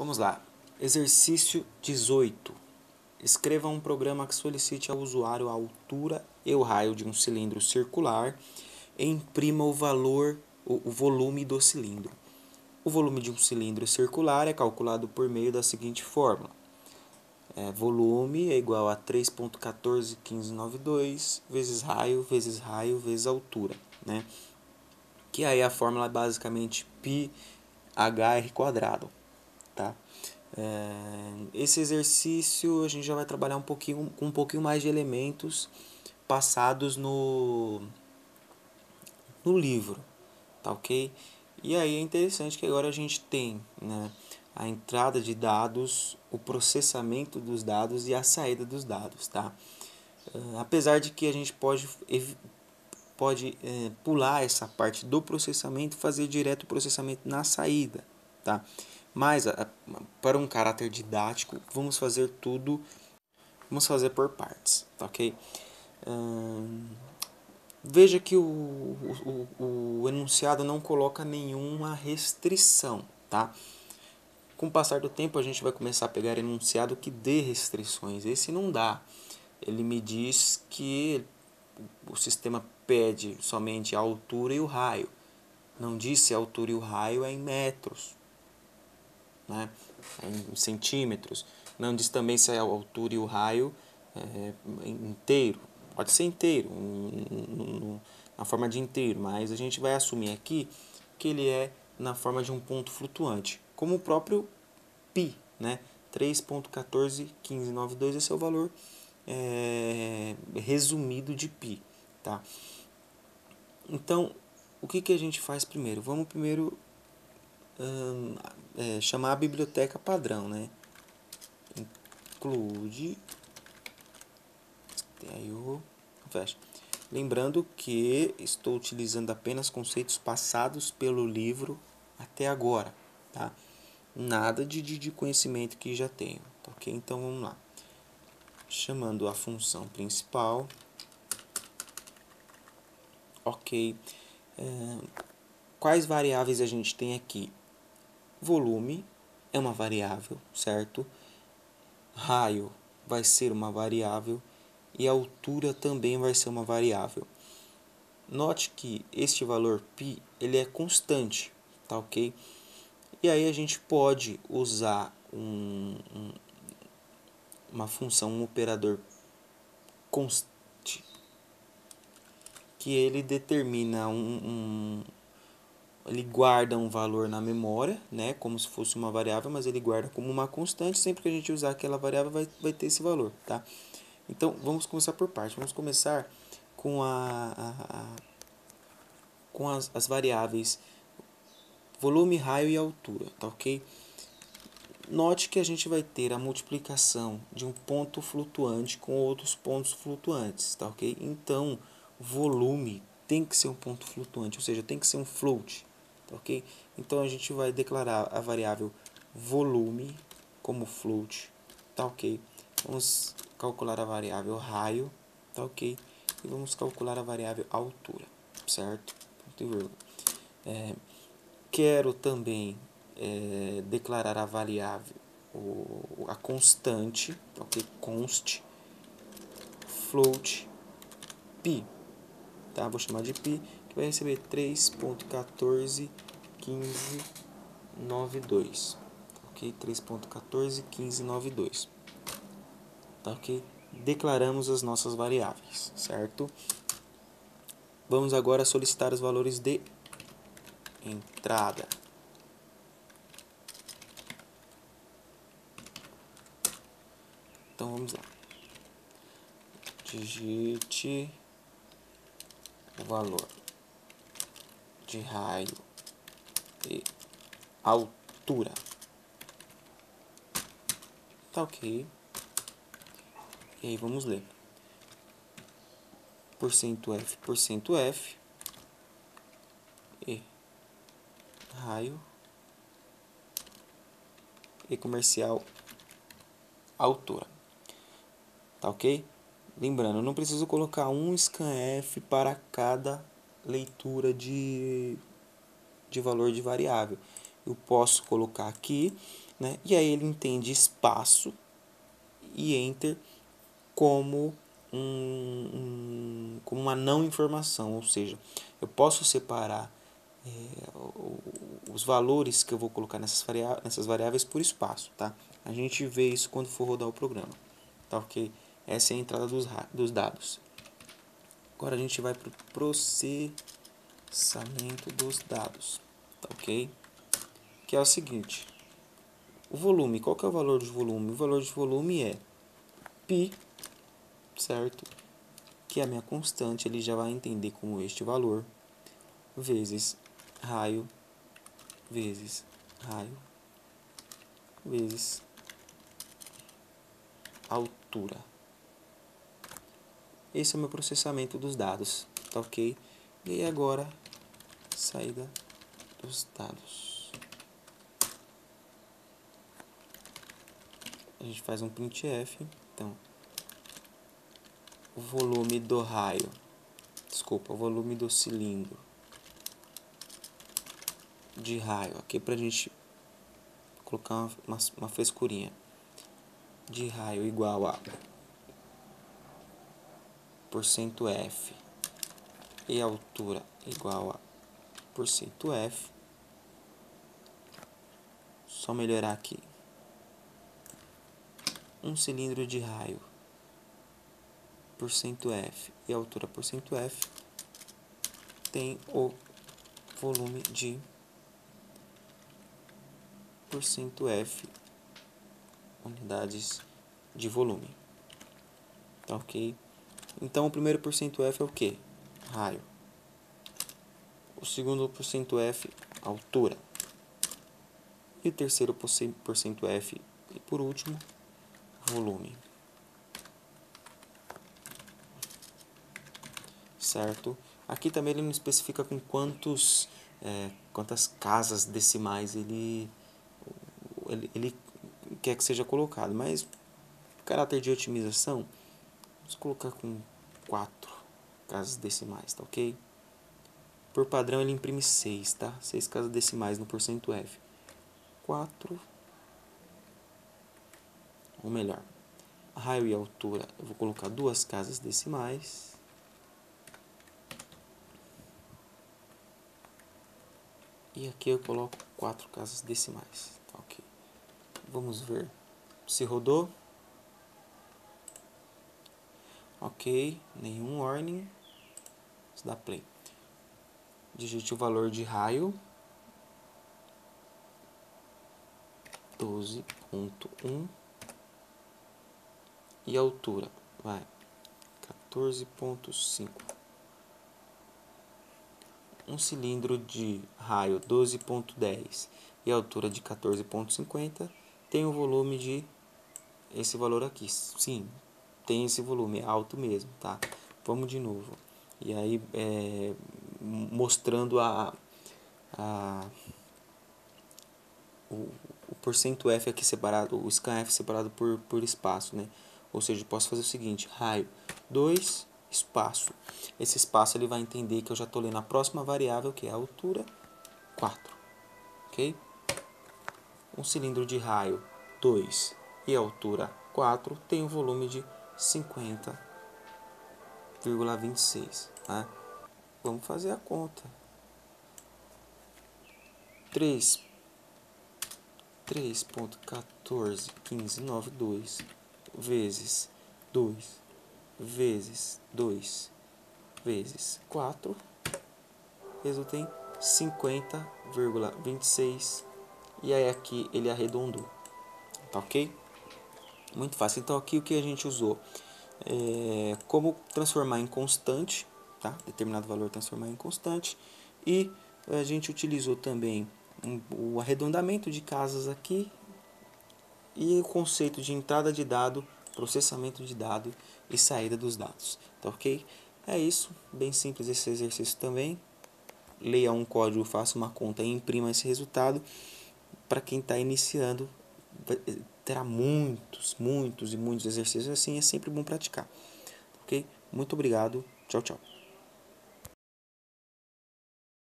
Vamos lá. Exercício 18. Escreva um programa que solicite ao usuário a altura e o raio de um cilindro circular e imprima o volume do cilindro. O volume de um cilindro circular é calculado por meio da seguinte fórmula. Volume é igual a 3.141592 vezes raio, vezes altura, né? Que aí a fórmula é basicamente πr², tá? Esse exercício a gente já vai trabalhar com um pouquinho mais de elementos passados no livro, tá ok? E aí é interessante que agora a gente tem, né, a entrada de dados, o processamento dos dados e a saída dos dados, tá? Apesar de que a gente pode pular essa parte do processamento e fazer direto o processamento na saída, tá? Mas para um caráter didático, vamos fazer por partes, tá ok? Veja que o enunciado não coloca nenhuma restrição, tá? Com o passar do tempo, a gente vai começar a pegar enunciado que dê restrições. Esse não dá. Ele me diz que o sistema pede somente a altura e o raio. Não diz se a altura e o raio é em metros, né? É em centímetros. Não diz também se a altura e o raio é inteiro. Pode ser inteiro, na forma de inteiro, mas a gente vai assumir aqui que ele é na forma de um ponto flutuante, como o próprio π, né? 3.141592, esse é o valor resumido de π, tá? Então, o que a gente faz primeiro? Vamos primeiro chamar a biblioteca padrão, né? Include fecha. Lembrando que estou utilizando apenas conceitos passados pelo livro até agora, tá? Nada de conhecimento que já tenho, tá ok? Então vamos lá. Chamando a função principal. Ok. Quais variáveis a gente tem aqui? Volume é uma variável, certo? Raio vai ser uma variável e a altura também vai ser uma variável. Note que este valor π ele é constante, tá ok? E aí a gente pode usar uma função, um operador const, que ele determina ele guarda um valor na memória, né, como se fosse uma variável, mas ele guarda como uma constante. Sempre que a gente usar aquela variável vai ter esse valor, tá? Então vamos começar por parte. Vamos começar com as variáveis volume, raio e altura, tá ok? Note que a gente vai ter a multiplicação de um ponto flutuante com outros pontos flutuantes, tá ok? Então, volume tem que ser um ponto flutuante, ou seja, tem que ser um float, tá ok? Então, a gente vai declarar a variável volume como float, tá ok? Vamos calcular a variável raio, tá ok? E vamos calcular a variável altura, certo? Ponto e vírgula. Quero também declarar a variável, a constante, ok? Const float π, tá? Vou chamar de π, que vai receber 3.141592, ok? 3.141592, tá ok? Declaramos as nossas variáveis, certo? Vamos agora solicitar os valores de entrada. Então vamos lá. Digite o valor de raio e altura. Tá ok. E aí vamos ler. Porcento F e raio e comercial altura. Tá ok? Lembrando, eu não preciso colocar um scanf para cada leitura de valor de variável. eu posso colocar aqui, né? E aí ele entende espaço e enter como como uma não informação, ou seja, eu posso separar os valores que eu vou colocar nessas variáveis por espaço, tá? A gente vê isso quando for rodar o programa, tá ok? Essa é a entrada dos dados. Agora a gente vai para o processamento dos dados, tá ok? Que é o seguinte, o volume, qual que é o valor de volume? O valor de volume é π, certo? Que é a minha constante, ele já vai entender como este valor, vezes raio, vezes raio, vezes altura. Esse é o meu processamento dos dados, tá ok? E aí agora, saída dos dados. A gente faz um printf, então, o volume do raio, desculpa, o volume do cilindro de raio, aqui pra gente colocar uma frescurinha, de raio igual a porcento F e altura igual a porcento F. Só melhorar aqui. Um cilindro de raio porcento F e altura porcento F tem o volume de porcento F unidades de volume. Tá ok? Então o primeiro porcento F é o que? Raio. O segundo porcento F, altura. E o terceiro porcento F, e por último, volume. Certo? Aqui também ele não especifica com quantas casas decimais ele quer que seja colocado, mas caráter de otimização, vamos colocar com 4 casas decimais, tá ok? Por padrão ele imprime 6, tá? 6 casas decimais no porcento F. 4, ou melhor, raio e altura, eu vou colocar 2 casas decimais. E aqui eu coloco 4 casas decimais, tá ok? Vamos ver se rodou. Ok, nenhum warning. Vamos dar play. Digite o valor de raio. 12.1. E altura, vai, 14.5. Um cilindro de raio 12.10 e altura de 14.50 tem um volume de esse valor aqui. Sim, tem esse volume, é alto mesmo, tá? Vamos de novo. E aí, mostrando o porcento F aqui separado, o scanf separado por espaço, né? Ou seja, eu posso fazer o seguinte, raio 2, espaço. Esse espaço ele vai entender que eu já estou lendo a próxima variável, que é a altura, 4. Ok? Um cilindro de raio 2 e altura 4 tem um volume de 50,26. Tá? Vamos fazer a conta. 3.141592 vezes 2 vezes 2 vezes 4 resulta em 50,26 e aí aqui ele arredondou, tá ok? Muito fácil. Então aqui o que a gente usou como transformar em constante, tá? Determinado valor transformar em constante, e a gente utilizou também o arredondamento de casas aqui e o conceito de entrada de dado, processamento de dado e saída dos dados, tá ok? É isso, bem simples esse exercício também. Leia um código, faça uma conta e imprima esse resultado. Para quem está iniciando, terá muitos e muitos exercícios assim, é sempre bom praticar, ok? Muito obrigado, tchau, tchau.